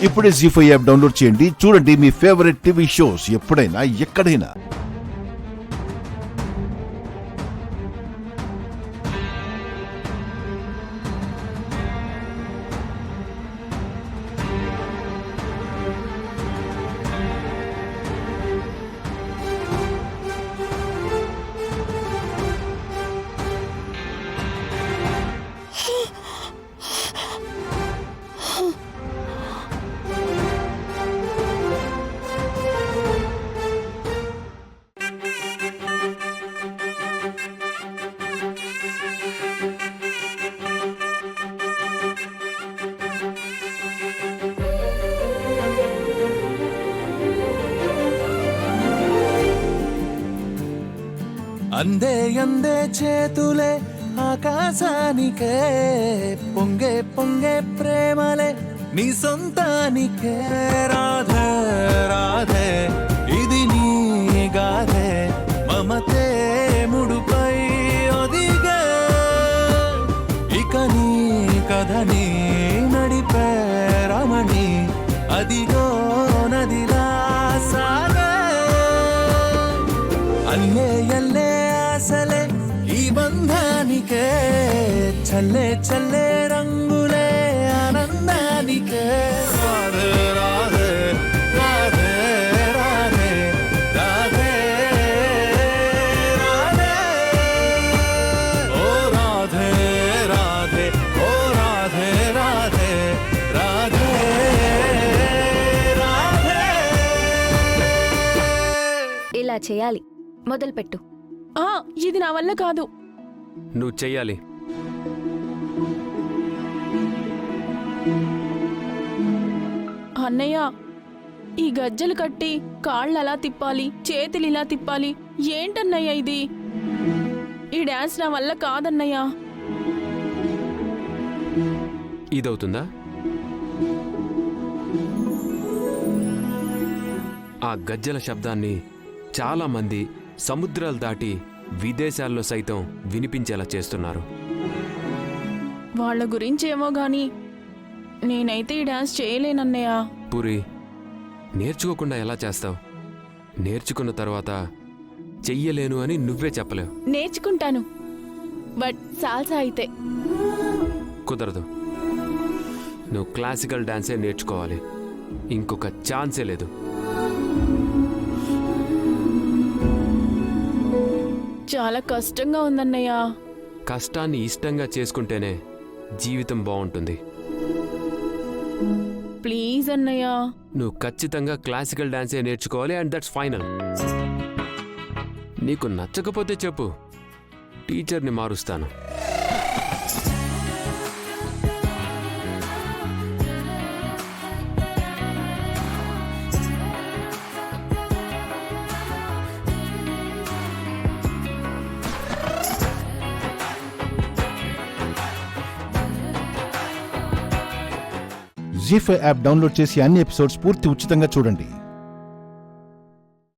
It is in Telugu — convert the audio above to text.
ఇప్పుడే జీ5 యాప్ డౌన్లోడ్ చేయండి. చూడండి మీ ఫేవరెట్ టీవీ షోస్ ఎప్పుడైనా ఎక్కడైనా. అందే అందే చేతులే ఆకాశానికే, పొంగే పొంగే ప్రేమలే నీ సొంతానికే. రాధే రాధే ఇది నీ గాథే, మమతే ముడుపై ఒదిగే. ఇక నీ కథని నడిపే రమణి, అదిగో నదిలా సాగే. అల్లే అల్లే ఆసలే ఈ బంధానికే, చల్లే చల్లే రంగులే ఆనందానికే. రాధే రాధే రాధే రాధే రాధే రాధే ఓ రాధే రాధే ఓ రాధే రాధే రాధే రాధే. ఇలా చేయాలి, మొదలుపెట్టు. ఇది నా వల్ల కాదు. నువ్వు చెయ్యాలి. అన్నయ్య, ఈ గజ్జలు కట్టి కాళ్ళు అలా తిప్పాలి, చేతులు ఇలా తిప్పాలి. ఏంటన్నయ్య ఇది? ఈ డాన్స్ నా వల్ల కాదన్నయ్య. ఇదవుతుందా? ఆ గజ్జల శబ్దాన్ని చాలా మంది సముద్రాలు దాటి విదేశాల్లో సైతం వినిపించేలా చేస్తున్నారు. వాళ్ళ గురించేమో గాని నేనైతే ఈ డాన్స్ చేయలేనన్నయ్య. పూరి, నేర్చుకోకుండా ఎలా చేస్తావు? నేర్చుకున్న తర్వాత చెయ్యలేను అని నువ్వే చెప్పలేవు. నేర్చుకుంటాను, బట్ సాల్సా అయితే కుదరదు. నువ్వు క్లాసికల్ డాన్సే నేర్చుకోవాలి. ఇంకొక ఛాన్సే లేదు. చాలా కష్టంగా ఉందన్నయ్య. కష్టాన్ని ఇష్టంగా చేసుకుంటేనే జీవితం బాగుంటుంది. ప్లీజ్ అన్నయ్య. నువ్వు ఖచ్చితంగా క్లాసికల్ డాన్సే నేర్చుకోవాలి, అండ్ దట్స్ ఫైనల్. నీకు నచ్చకపోతే చెప్పు, టీచర్ని మారుస్తాను. జీ5 యాప్ డౌన్లోడ్ చేసి అన్ని ఎపిసోడ్స్ పూర్తి ఉచితంగా చూడండి.